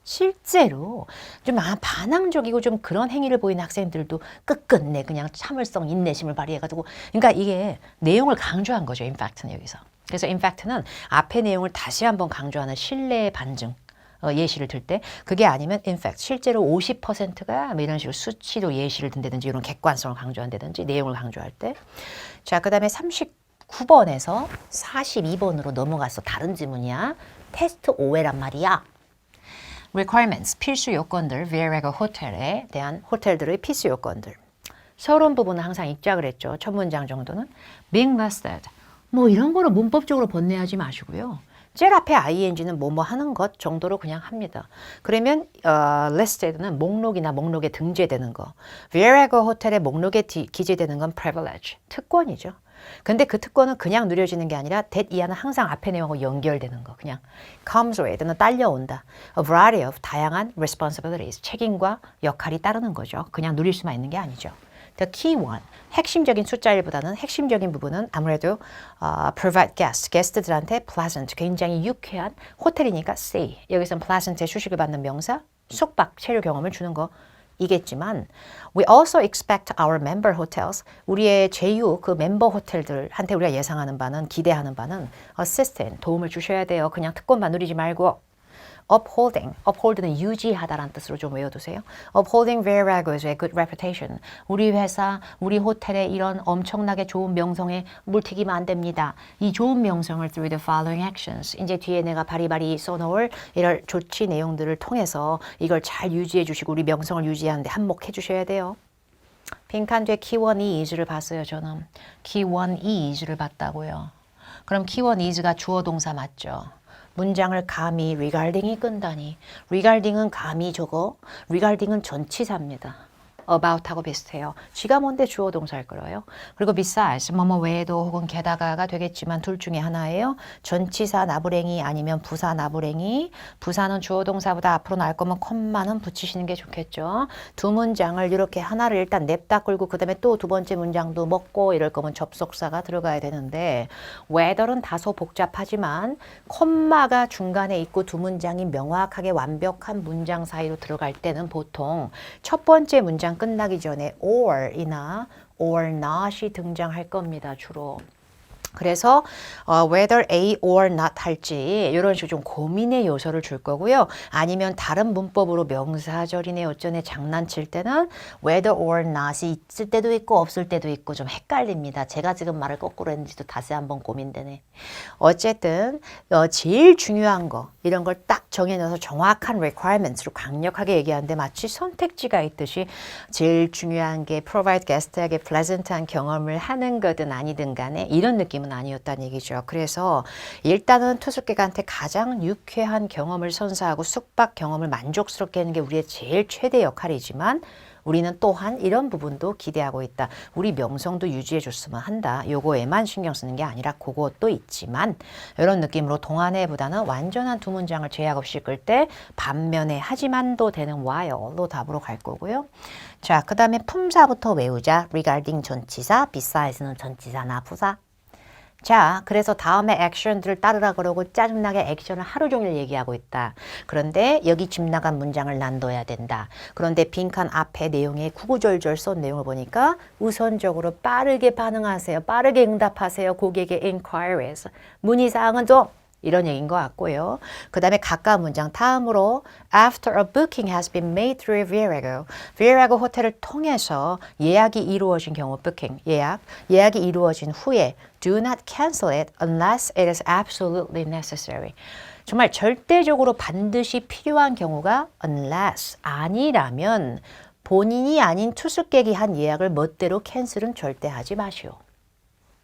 실제로 좀 반항적이고 좀 그런 행위를 보이는 학생들도 끝끝내 그냥 참을성, 인내심을 발휘해가지고 그러니까 이게 내용을 강조한 거죠. in fact는 여기서. 그래서 in fact는 앞의 내용을 다시 한번 강조하는 신뢰의 반증. 예시를 들 때 그게 아니면 in fact 실제로 50%가 뭐 이런 식으로 수치로 예시를 든다든지 이런 객관성을 강조한다든지 내용을 강조할 때 자, 그 다음에 39번에서 42번으로 넘어가서 다른 지문이야. 테스트 5회란 말이야. requirements, 필수 요건들, Viareggio 호텔에 대한 호텔들의 필수 요건들. 서론 부분은 항상 읽자 그랬죠. 첫 문장 정도는 being listed. 뭐 이런 거를 문법적으로 번뇌하지 마시고요. 제일 앞에 ing는 뭐뭐 하는 것 정도로 그냥 합니다. 그러면 listed는 목록이나 목록에 등재되는 거. Viareggio 호텔의 목록에 기재되는 건 privilege, 특권이죠. 근데 그 특권은 그냥 누려지는 게 아니라 that 이하는 항상 앞에 내용하고 연결되는 거. 그냥 comes with는 딸려온다. A variety of 다양한 responsibilities, 책임과 역할이 따르는 거죠. 그냥 누릴 수만 있는 게 아니죠. The key one, 핵심적인 숫자 1보다는 핵심적인 부분은 아무래도 provide guests, 게스트들한테 pleasant, 굉장히 유쾌한 호텔이니까 stay. 여기서는 pleasant의 수식을 받는 명사, 숙박, 체류 경험을 주는 거. 이겠지만 we also expect our member hotels 우리의 제휴 그 멤버 호텔들한테 우리가 예상하는 바는 기대하는 바는 assistant 도움을 주셔야 돼요. 그냥 특권만 누리지 말고 uphold는 유지하다라는 뜻으로 좀 외워두세요. upholding Viareggio's good reputation. 우리 회사, 우리 호텔의 이런 엄청나게 좋은 명성에 물튀기면 안 됩니다. 이 좋은 명성을 through the following actions. 이제 뒤에 내가 바리바리 써놓을 이런 조치 내용들을 통해서 이걸 잘 유지해 주시고 우리 명성을 유지하는데 한몫해 주셔야 돼요. 빈칸 뒤에 key1 is를 봤어요. 저는 key1 is를 봤다고요. 그럼 key1 is가 주어 동사 맞죠? 문장을 감히 regarding이 끈다니. regarding은 감히 저거. regarding은 전치사입니다. about하고 비슷해요. 쥐가 뭔데 주어 동사를 끌어요. 그리고 besides, 뭐뭐 외에도 혹은 게다가가 되겠지만 둘 중에 하나예요. 전치사 나부랭이 아니면 부사 나부랭이. 부사는 주어 동사보다 앞으로 나올 거면 콤마는 붙이시는 게 좋겠죠. 두 문장을 이렇게 하나를 일단 냅다 끌고 그 다음에 또 두 번째 문장도 먹고 이럴 거면 접속사가 들어가야 되는데 whether는 다소 복잡하지만 콤마가 중간에 있고 두 문장이 명확하게 완벽한 문장 사이로 들어갈 때는 보통 첫 번째 문장 끝나기 전에 or이나 or not이 등장할 겁니다. 주로. 그래서 whether A or not 할지 이런 식으로 좀 고민의 요소를 줄 거고요. 아니면 다른 문법으로 명사절이네 어쩌네 장난칠 때는 whether or not이 있을 때도 있고 없을 때도 있고 좀 헷갈립니다. 제가 지금 말을 거꾸로 했는지도 다시 한번 고민되네. 어쨌든 제일 중요한 거 이런 걸 딱 정해놔서 정확한 requirements로 강력하게 얘기하는데 마치 선택지가 있듯이 제일 중요한 게 provide guest에게 pleasant한 경험을 하는 거든 아니든 간에 이런 느낌은 아니었다는 얘기죠. 그래서 일단은 투숙객한테 가장 유쾌한 경험을 선사하고 숙박 경험을 만족스럽게 하는 게 우리의 제일 최대 역할이지만 우리는 또한 이런 부분도 기대하고 있다. 우리 명성도 유지해 줬으면 한다. 요거에만 신경 쓰는 게 아니라 그것도 있지만 이런 느낌으로 동안에보다는 완전한 두 문장을 제약 없이 끌 때 반면에 하지만도 되는 while로 답으로 갈 거고요. 자, 그 다음에 품사부터 외우자. regarding 전치사, besides,는 전치사나 부사. 자, 그래서 다음에 액션들을 따르라 그러고 짜증나게 액션을 하루 종일 얘기하고 있다. 그런데 여기 집 나간 문장을 놔둬야 된다. 그런데 빈칸 앞에 내용에 구구절절 쓴 내용을 보니까 우선적으로 빠르게 반응하세요. 빠르게 응답하세요. 고객의 inquiries. 문의사항은 좀 이런 얘기인 것 같고요. 그 다음에 가까운 문장 다음으로 After a booking has been made through Viareggio. Viareggio 호텔을 통해서 예약이 이루어진 경우 booking, 예약이 이루어진 후에 Do not cancel it unless it is absolutely necessary. 정말 절대적으로 반드시 필요한 경우가 unless, 아니라면 본인이 아닌 투숙객이 한 예약을 멋대로 캔슬은 절대 하지 마시오.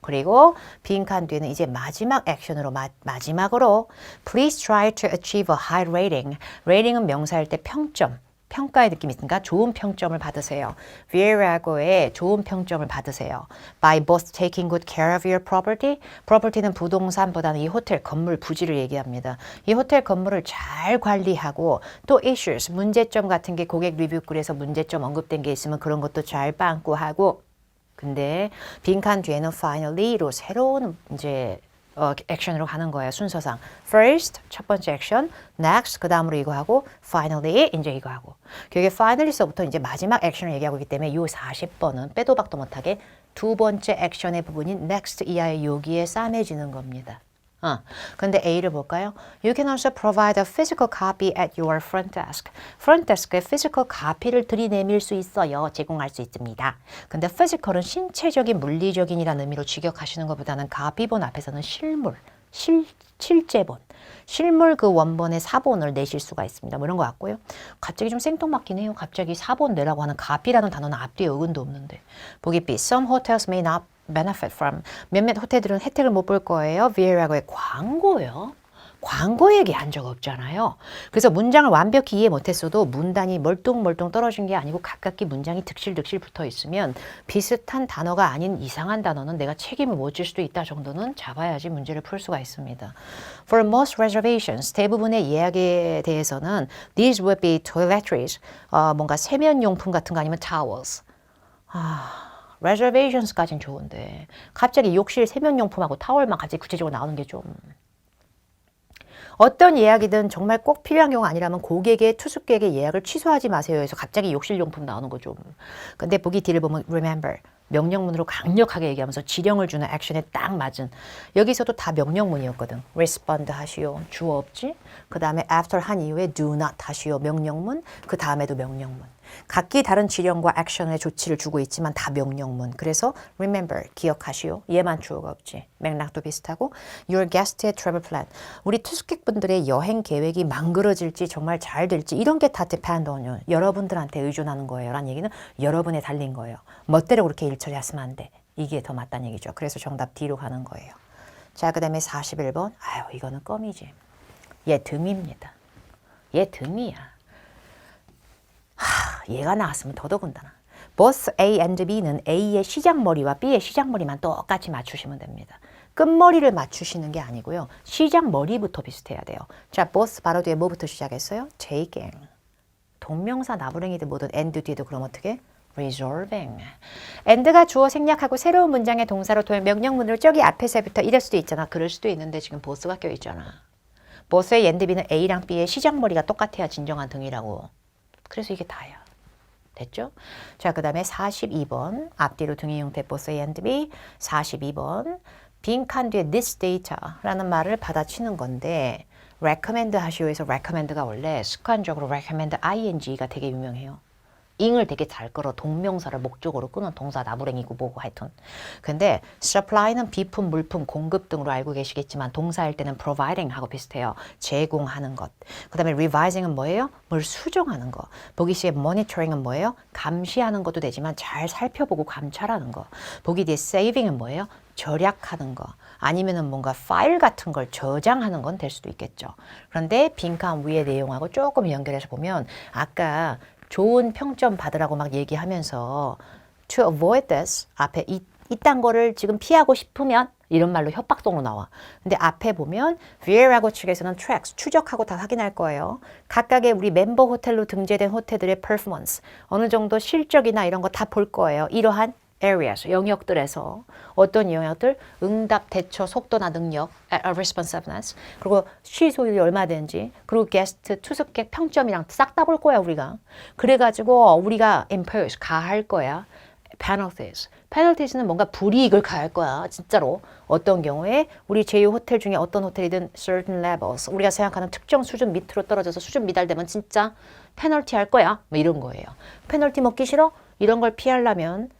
그리고 빈칸 뒤에는 이제 마지막 액션으로 마지막으로 Please try to achieve a high rating. 레이팅은 명사일 때 평점, 평가의 느낌이 있으니까 좋은 평점을 받으세요. Viareggio에 좋은 평점을 받으세요. By both taking good care of your property. property는 부동산보다는 이 호텔 건물 부지를 얘기합니다. 이 호텔 건물을 잘 관리하고 또 issues, 문제점 같은 게 고객 리뷰 글에서 문제점 언급된 게 있으면 그런 것도 잘 빵꾸하고 근데 빈칸 뒤에는 finally로 새로운 이제 액션으로 가는 거예요. 순서상. First, 첫 번째 액션, next, 그 다음으로 이거 하고, finally, 이제 이거 하고. 그게 finally서부터 이제 마지막 액션을 얘기하고 있기 때문에 이 40번은 빼도 박도 못하게 두 번째 액션의 부분인 next 이하의 여기에 싸매지는 겁니다. 근데 A를 볼까요? You can also provide a physical copy at your front desk. front desk에 physical copy를 들이내밀 수 있어요. 제공할 수 있습니다. 근데 physical은 신체적인, 물리적인이라는 의미로 직역하시는 것보다는 copy본 앞에서는 실물, 실제본, 실물 그 원본의 사본을 내실 수가 있습니다. 뭐 이런 거 같고요. 갑자기 좀 생뚱맞긴 해요. 갑자기 사본 내라고 하는 copy라는 단어는 앞뒤에 어근도 없는데. 보기 B. Some hotels may not benefit from. 몇몇 호텔들은 혜택을 못 볼 거예요. Viareggio의 광고요. 광고 얘기한 적 없잖아요. 그래서 문장을 완벽히 이해 못했어도 문단이 멀뚱멀뚱 떨어진 게 아니고 가깝게 문장이 득실득실 붙어 있으면 비슷한 단어가 아닌 이상한 단어는 내가 책임을 못 질 수도 있다 정도는 잡아야지 문제를 풀 수가 있습니다. For most reservations, 대부분의 예약에 대해서는 these would be toiletries, 뭔가 세면용품 같은 거 아니면 towels. reservations까지는 좋은데 갑자기 욕실 세면용품하고 타월만 갑자기 구체적으로 나오는 게 좀 어떤 예약이든 정말 꼭 필요한 경우 아니라면 고객의 투숙객의 예약을 취소하지 마세요 해서 갑자기 욕실용품 나오는 거 좀. 근데 보기 D를 보면 remember 명령문으로 강력하게 얘기하면서 지령을 주는 액션에 딱 맞은 여기서도 다 명령문이었거든. respond 하시오. 주어 없지? 그 다음에 after 한 이후에 do not 하시오. 명령문. 그 다음에도 명령문. 각기 다른 지령과 액션의 조치를 주고 있지만 다 명령문. 그래서 remember, 기억하시오. 얘만 주어가 없지. 맥락도 비슷하고 your guest의 travel plan. 우리 투숙객분들의 여행 계획이 망그러질지 정말 잘 될지 이런 게 다 depend on you. 여러분들한테 의존하는 거예요. 라는 얘기는 여러분에 달린 거예요. 멋대로 그렇게 일 처리했으면 안 돼. 이게 더 맞다는 얘기죠. 그래서 정답 D로 가는 거예요. 자, 그 다음에 41번. 아유, 이거는 껌이지. 얘 등입니다. 얘 등이야. 얘가 나왔으면 더더군다나. Both A and B는 A의 시작머리와 B의 시작머리만 똑같이 맞추시면 됩니다. 끝머리를 맞추시는 게 아니고요. 시작머리부터 비슷해야 돼요. 자, both 바로 뒤에 뭐부터 시작했어요? taking. 동명사 나부랭이든 뭐든 and 뒤에도 그럼 어떻게? resolving. and가 주어 생략하고 새로운 문장의 동사로 명령문으로 저기 앞에서부터 이럴 수도 있잖아. 그럴 수도 있는데 지금 both가 껴있잖아. both의 and B는 A랑 B의 시작머리가 똑같아야 진정한 등이라고. 그래서 이게 다야. 됐죠? 자, 그 다음에 42번. 앞뒤로 등의 형태 both A and B. 42번. 빈칸 뒤에 this data라는 말을 받아치는 건데 recommend 하시오에서 recommend가 원래 습관적으로 recommend ing가 되게 유명해요. ing을 되게 잘 끌어 동명사를 목적으로 끄는 동사 나부랭이고 뭐고 하여튼. 근데 supply는 비품, 물품, 공급 등으로 알고 계시겠지만 동사일 때는 providing 하고 비슷해요. 제공하는 것. 그 다음에 revising은 뭐예요? 뭘 수정하는 거. 보기 C의 monitoring은 뭐예요? 감시하는 것도 되지만 잘 살펴보고 감찰하는 거. 보기 D의 saving은 뭐예요? 절약하는 거. 아니면은 뭔가 파일 같은 걸 저장하는 건 될 수도 있겠죠. 그런데 빈칸 위의 내용하고 조금 연결해서 보면 아까 좋은 평점 받으라고 막 얘기하면서 to avoid this 앞에 이딴 거를 지금 피하고 싶으면 이런 말로 협박성으로 나와. 근데 앞에 보면 Vieirago 측에서는 tracks, 추적하고 다 확인할 거예요. 각각의 우리 멤버 호텔로 등재된 호텔들의 performance, 어느 정도 실적이나 이런 거 다 볼 거예요. 이러한 areas, 영역들에서 어떤 영역들, 응답, 대처, 속도나 능력, responsiveness, 그리고 취소율이 얼마 되는지, 그리고 게스트, 투숙객 평점이랑 싹 다 볼 거야 우리가. 그래가지고 우리가 impose, 가할 거야. penalties. penalties는 뭔가 불이익을 가할 거야. 진짜로. 어떤 경우에 우리 제휴 호텔 중에 어떤 호텔이든 certain levels. 우리가 생각하는 특정 수준 밑으로 떨어져서 수준 미달되면 진짜 페널티 할 거야. 뭐 이런 거예요. 페널티 먹기 싫어? 이런 걸 피하려면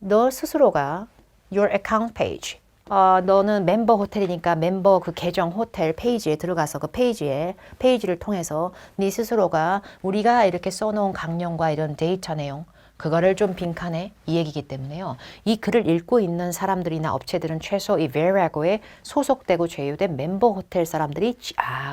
너 스스로가 your account page. 너는 멤버 호텔이니까 mem버 그 계정 호텔 페이지에 들어가서 그 페이지를 통해서 네 스스로가 우리가 이렇게 써놓은 강령과 이런 데이터 내용 그거를 좀 빈칸해 이 얘기이기 때문에요. 이 글을 읽고 있는 사람들이나 업체들은 최소 이 Vieirago에 소속되고 제휴된 멤버 호텔 사람들이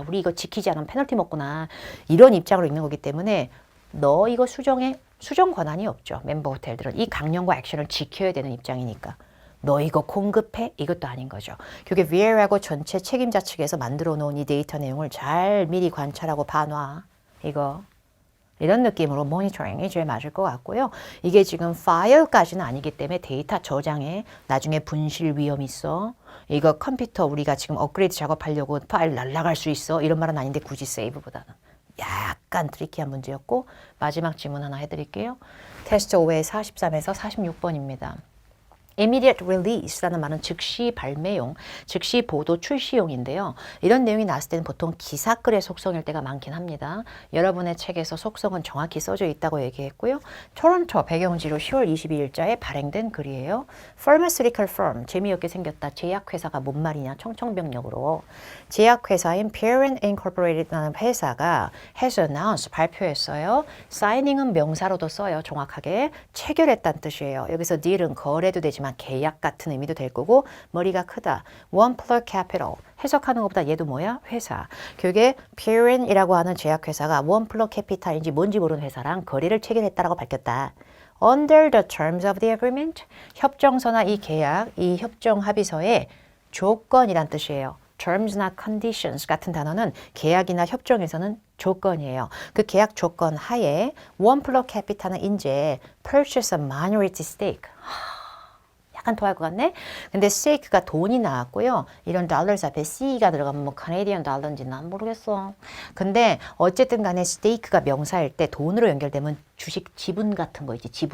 우리 이거 지키지 않으면 페널티 먹구나 이런 입장으로 있는 거기 때문에 너 이거 수정 권한이 없죠. 멤버 호텔들은 이 강령과 액션을 지켜야 되는 입장이니까. 너 이거 공급해? 이것도 아닌 거죠. 그게 Vieirago 전체 책임자 측에서 만들어 놓은 이 데이터 내용을 잘 미리 관찰하고 봐놔. 이거. 이런 느낌으로 모니터링이 제일 맞을 것 같고요. 이게 지금 파일까지는 아니기 때문에 데이터 저장에 나중에 분실 위험이 있어. 이거 컴퓨터 우리가 지금 업그레이드 작업하려고 파일 날라갈 수 있어. 이런 말은 아닌데 굳이 세이브보다는. 약간 트리키한 문제였고 마지막 질문 하나 해드릴게요. 테스트 5의 43에서 46번입니다. immediate release라는 말은 즉시 발매용, 즉시 보도 출시용인데요. 이런 내용이 나왔을 때는 보통 기사글의 속성일 때가 많긴 합니다. 여러분의 책에서 속성은 정확히 써져 있다고 얘기했고요. 토론토 배경지로 10월 22일자에 발행된 글이에요. Pharmaceutical firm, 재미없게 생겼다. 제약회사가 뭔 말이냐, 청청병력으로. 제약회사인 Perrin Incorporated라는 회사가 has announced, 발표했어요. signing은 명사로도 써요. 정확하게. 체결했다는 뜻이에요. 여기서 deal은 거래도 되지만 계약 같은 의미도 될 거고 머리가 크다. One Plus Capital. 해석하는 것보다 얘도 뭐야? 회사. 그게 Perrin이라고 하는 제약회사가 One Plus Capital인지 뭔지 모르는 회사랑 거래를 체결했다라고 밝혔다. Under the terms of the agreement. 협정서나 이 계약, 이 협정 합의서의 조건이란 뜻이에요. terms나 conditions 같은 단어는 계약이나 협정에서는 조건이에요. 그 계약 조건 하에 One Plus Capital은 이제 purchase a minority stake. 약간 더할 것 같네. 근데 stake가 돈이 나왔고요. 이런 dollars 앞에 C가 들어가면 뭐 Canadian dollar인지 난 모르겠어. 근데 어쨌든 간에 stake가 명사일 때 돈으로 연결되면 주식 지분 같은 거 있지.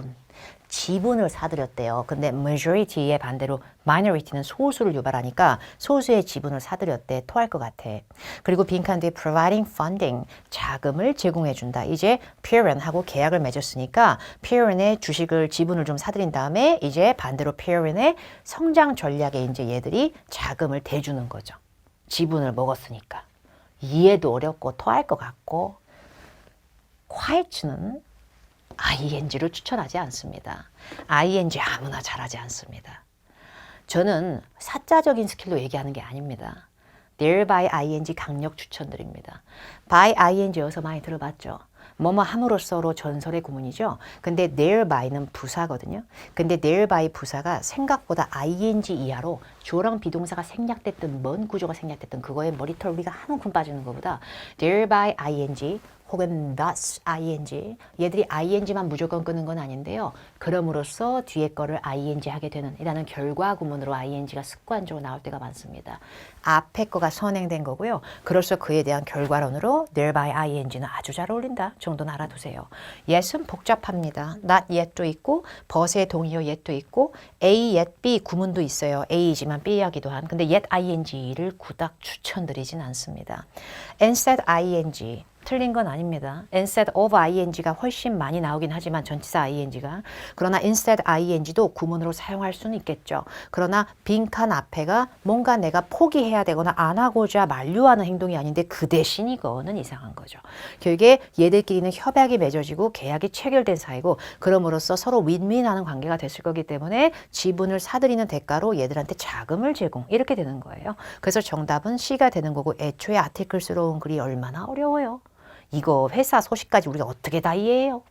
지분을 사들였대요. 근데 majority의 반대로 minority는 소수를 유발하니까 소수의 지분을 사들였대. 토할 것 같아. 그리고 빈칸 뒤에 providing funding, 자금을 제공해준다. 이제 Perrin하고 계약을 맺었으니까 Perrin의 주식을 지분을 좀 사들인 다음에 이제 반대로 Perrin의 성장 전략에 이제 얘들이 자금을 대주는 거죠. 지분을 먹었으니까. 이해도 어렵고 토할 것 같고 quiet는 ing를 추천하지 않습니다. ing 아무나 잘하지 않습니다. 저는 사자적인 스킬로 얘기하는 게 아닙니다. there by ing 강력 추천드립니다. by ing 어서 많이 들어봤죠? 뭐뭐 함으로써로 전설의 구문이죠. 근데 there by는 부사거든요. 근데 there by 부사가 생각보다 ing 이하로 주어랑 비동사가 생략됐든 뭔 구조가 생략됐든 그거에 머리털 우리가 한 움큼 빠지는 것보다 there by ing 혹은 thus ing 얘들이 ing만 무조건 끄는 건 아닌데요. 그럼으로써 뒤에 거를 ing 하게 되는 이라는 결과 구문으로 ing가 습관적으로 나올 때가 많습니다. 앞에 거가 선행된 거고요. 그로써 그에 대한 결과론으로 thereby ing는 아주 잘 어울린다 정도는 알아두세요. yet은 복잡합니다. not yet도 있고 but의 동의어 yet도 있고 A, yet, B 구문도 있어요. A이지만 B이기도 한. 근데 yet ing를 그닥 추천드리진 않습니다. instead ing 틀린 건 아닙니다. instead of ing가 훨씬 많이 나오긴 하지만 전치사 ing가 그러나 instead ing도 구문으로 사용할 수는 있겠죠. 그러나 빈칸 앞에가 뭔가 내가 포기해야 되거나 안 하고자 만류하는 행동이 아닌데 그 대신 이거는 이상한 거죠. 결국에 얘들끼리는 협약이 맺어지고 계약이 체결된 사이고 그럼으로써 서로 윈윈하는 관계가 됐을 거기 때문에 지분을 사들이는 대가로 얘들한테 자금을 제공 이렇게 되는 거예요. 그래서 정답은 C가 되는 거고 애초에 아티클스러운 글이 얼마나 어려워요. 이거 회사 소식까지 우리가 어떻게 다 이해해요?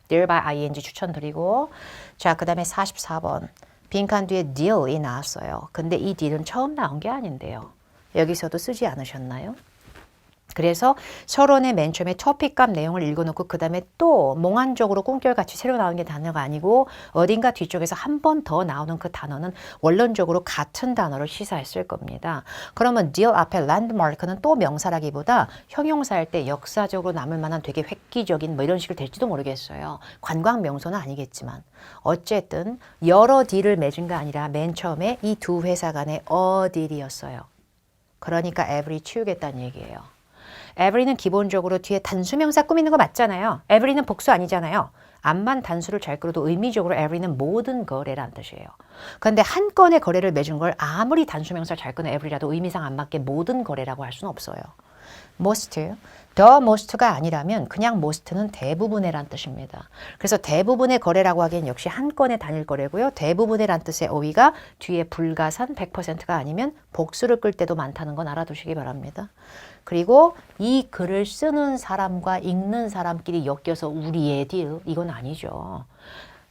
Deal by ing 추천드리고. 자, 그 다음에 44번. 빈칸 뒤에 deal이 나왔어요. 근데 이 deal은 처음 나온 게 아닌데요. 여기서도 쓰지 않으셨나요? 그래서 서론의 맨 처음에 토픽 값 내용을 읽어놓고 그 다음에 또 몽환적으로 꿈결같이 새로 나오는 게 단어가 아니고 어딘가 뒤쪽에서 한 번 더 나오는 그 단어는 원론적으로 같은 단어를 시사했을 겁니다. 그러면 deal 앞에 landmark는 또 명사라기보다 형용사일 때 역사적으로 남을 만한 되게 획기적인 뭐 이런 식으로 될지도 모르겠어요. 관광 명소는 아니겠지만 어쨌든 여러 딜을 맺은 게 아니라 맨 처음에 이 두 회사 간의 딜이었어요. 그러니까 every 치우겠다는 얘기예요. every는 기본적으로 뒤에 단수명사 꾸미는 거 맞잖아요. every는 복수 아니잖아요. 암만 단수를 잘 끌어도 의미적으로 every는 모든 거래라는 뜻이에요. 그런데 한 건의 거래를 맺은 걸 아무리 단수명사를 잘 끄는 every라도 의미상 안 맞게 모든 거래라고 할 수는 없어요. most, the most가 아니라면 그냥 most는 대부분의란 뜻입니다. 그래서 대부분의 거래라고 하기엔 역시 한 건의 단일 거래고요. 대부분의란 뜻의 어휘가 뒤에 불가산 100%가 아니면 복수를 끌 때도 많다는 건 알아두시기 바랍니다. 그리고 이 글을 쓰는 사람과 읽는 사람끼리 엮여서 우리의 딜, 이건 아니죠.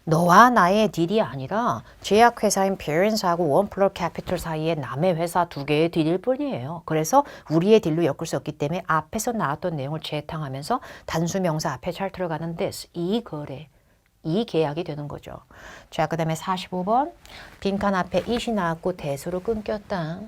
너와 나의 딜이 아니라 제약회사인 페어런스하고 원플로어 캐피털 사이에 남의 회사 두 개의 딜일 뿐이에요. 그래서 우리의 딜로 엮을 수 없기 때문에 앞에서 나왔던 내용을 재탕하면서 단수명사 앞에 잘 들어가는 this, 이 거래, 이 계약이 되는 거죠. 자, 그 다음에 45번. 빈칸 앞에 it이 나왔고 대수로 끊겼다.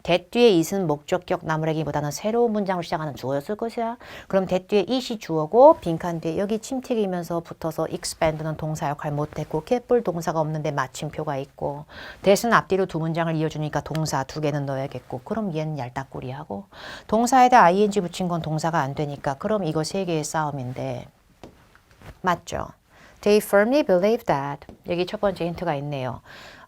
that 뒤에 it은 목적격 나무래기보다는 새로운 문장을 시작하는 주어였을 것이야. 그럼 that 뒤에 it이 주어고 빈칸 뒤에 여기 침튀기면서 붙어서 expand는 동사 역할 못했고 개뿔 동사가 없는데 마침표가 있고 that은 앞뒤로 두 문장을 이어주니까 동사 두 개는 넣어야겠고 그럼 얘는 얄딱꾸리하고 동사에다 ing 붙인 건 동사가 안 되니까 그럼 이거 세 개의 싸움인데 맞죠? They firmly believe that. 여기 첫 번째 힌트가 있네요.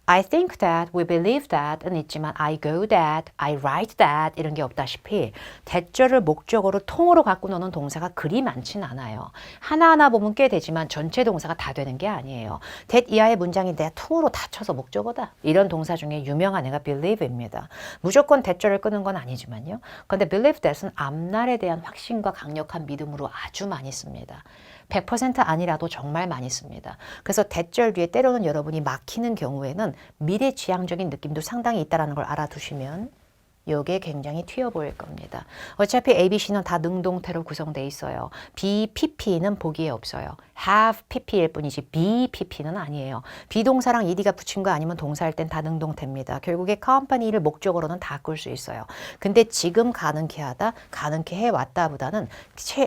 I think that, we believe that은 있지만 I go that, I write that 이런 게 없다시피 대절을 목적어로 통으로 갖고 노는 동사가 그리 많진 않아요. 하나하나 보면 꽤 되지만 전체 동사가 다 되는 게 아니에요. that 이하의 문장이 내 통으로 다 쳐서 목적어다. 이런 동사 중에 유명한 애가 believe입니다. 무조건 대절을 끄는 건 아니지만요. 그런데 believe that은 앞날에 대한 확신과 강력한 믿음으로 아주 많이 씁니다. 100% 아니라도 정말 많이 씁니다. 그래서 대절 뒤에 때로는 여러분이 막히는 경우에는 미래지향적인 느낌도 상당히 있다는 걸 알아두시면 이게 굉장히 튀어 보일 겁니다. 어차피 ABC는 다 능동태로 구성되어 있어요. BPP는 보기에 없어요. have PP일 뿐이지 BPP는 아니에요. 비동사랑 ed가 붙인 거 아니면 동사할 땐 다 능동태입니다. 결국에 company를 목적으로는 다 끌 수 있어요. 근데 지금 가능케 하다, 가능케 해왔다 보다는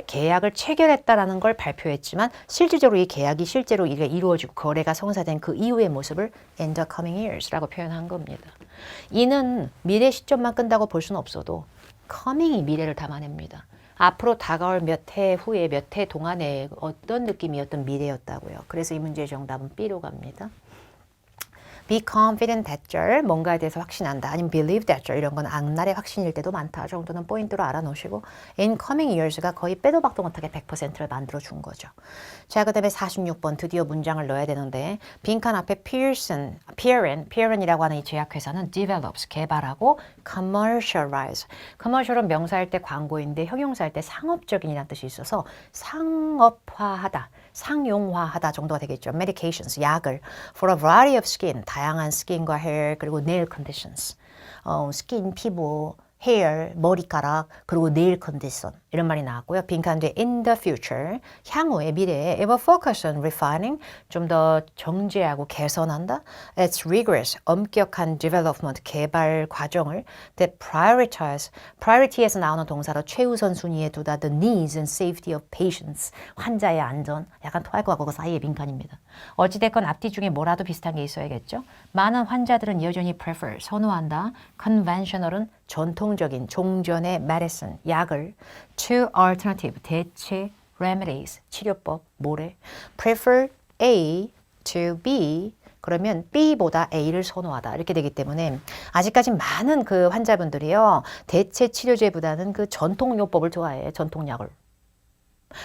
계약을 체결했다라는 걸 발표했지만 실질적으로 이 계약이 실제로 이루어지고 거래가 성사된 그 이후의 모습을 in the coming years라고 표현한 겁니다. 이는 미래 시점만 끈다고 볼 수는 없어도 coming이 미래를 담아냅니다. 앞으로 다가올 몇 해 후에 몇 해 동안에 어떤 느낌이었던 미래였다고요. 그래서 이 문제의 정답은 B로 갑니다. Be confident that절, 뭔가에 대해서 확신한다. 아니면 believe that절, 이런 건 앞날의 확신일 때도 많다 정도는 포인트로 알아놓으시고 in coming years가 거의 빼도 박도 못하게 100%를 만들어준 거죠. 자, 그 다음에 46번 드디어 문장을 넣어야 되는데 빈칸 앞에 Pearson 이라고 하는 이 제약회사는 develops, 개발하고 commercialize. commercial은 명사일 때 광고인데 형용사일 때 상업적인이라는 뜻이 있어서 상업화하다. 상용화하다 정도가 되겠죠. medications, 약을 for a variety of skin, 다양한 스킨과 hair, 그리고 nail conditions, 스킨, 피부, hair, 머리카락, 그리고 nail condition 이런 말이 나왔고요. 빈칸 뒤에 in the future, 향후의 미래에 it will focus on refining, 좀 더 정제하고 개선한다. It's rigorous, 엄격한 development, 개발 과정을 that prioritize, priority에서 나오는 동사로 최우선 순위에 두다 the needs and safety of patients, 환자의 안전, 약간 토할 것 같고 그 사이에 빈칸입니다. 어찌됐건 앞뒤 중에 뭐라도 비슷한 게 있어야겠죠. 많은 환자들은 여전히 prefer, 선호한다. conventional은 전통적인 종전의 medicine, 약을 to alternative, 대체 remedies, 치료법, 뭐래? prefer A to B, 그러면 B보다 A를 선호하다 이렇게 되기 때문에 아직까지 많은 그 환자분들이요 대체 치료제보다는 그 전통요법을 좋아해. 전통약을.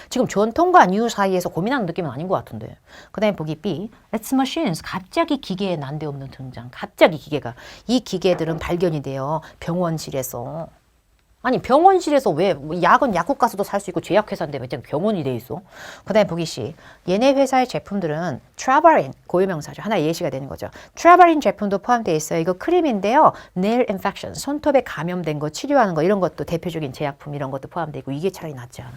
지금 전통과 뉴 사이에서 고민하는 느낌은 아닌 것 같은데. 그 다음에 보기 B. It's machines. 갑자기 기계의 난데없는 등장. 갑자기 기계가. 이 기계들은 발견이 돼요. 병원실에서. 아니 병원실에서 왜 약은 약국 가서도 살 수 있고 제약회사인데 왜 병원이 돼 있어? 그 다음에 보기 씨. 얘네 회사의 제품들은 트라바린, 고유명사죠. 하나 예시가 되는 거죠. 트라바린 제품도 포함되어 있어요. 이거 크림인데요. 네일 인펙션, 손톱에 감염된 거 치료하는 거 이런 것도 대표적인 제약품 이런 것도 포함되어 있고 이게 차라리 낫지 않아?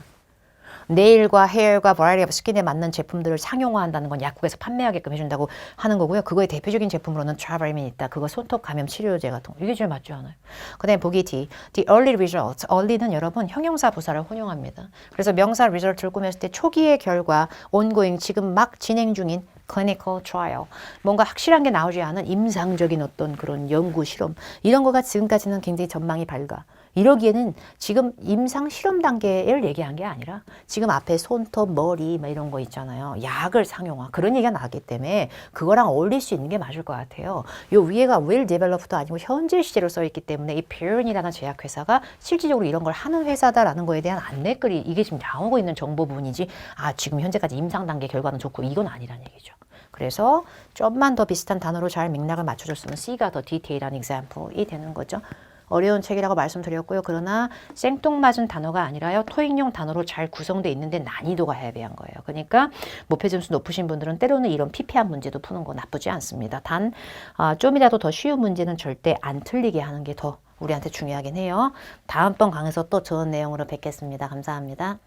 네일과 헤어과 버라이티 오브 스킨에 맞는 제품들을 상용화한다는 건 약국에서 판매하게끔 해준다고 하는 거고요. 그거의 대표적인 제품으로는 트라바린이 있다. 그거 손톱 감염 치료제 같은 거. 이게 제일 맞지 않아요? 그 다음에 보기 D. The early result. early는 여러분 형용사 부사를 혼용합니다. 그래서 명사 result를 꾸몄을 때 초기의 결과, ongoing, 지금 막 진행 중인 clinical trial. 뭔가 확실한 게 나오지 않은 임상적인 어떤 그런 연구 실험. 이런 거가 지금까지는 굉장히 전망이 밝아. 이러기에는 지금 임상 실험 단계를 얘기한 게 아니라 지금 앞에 손톱, 머리 막 이런 거 있잖아요. 약을 상용화. 그런 얘기가 나왔기 때문에 그거랑 어울릴 수 있는 게 맞을 것 같아요. 요 위에가 well developed도 아니고 현재 시제로 써 있기 때문에 이 Pur인이라는 제약회사가 실질적으로 이런 걸 하는 회사다라는 거에 대한 안내글이 이게 지금 나오고 있는 정보 부분이지 지금 현재까지 임상 단계 결과는 좋고 이건 아니란 얘기죠. 그래서 좀만 더 비슷한 단어로 잘 맥락을 맞춰줬으면 C가 더 디테일한 example이 되는 거죠. 어려운 책이라고 말씀드렸고요. 그러나 생뚱맞은 단어가 아니라요. 토익용 단어로 잘 구성되어 있는데 난이도가 헤비한 거예요. 그러니까 목표 점수 높으신 분들은 때로는 이런 피폐한 문제도 푸는 거 나쁘지 않습니다. 단 좀이라도 더 쉬운 문제는 절대 안 틀리게 하는 게 더 우리한테 중요하긴 해요. 다음번 강에서 또 좋은 내용으로 뵙겠습니다. 감사합니다.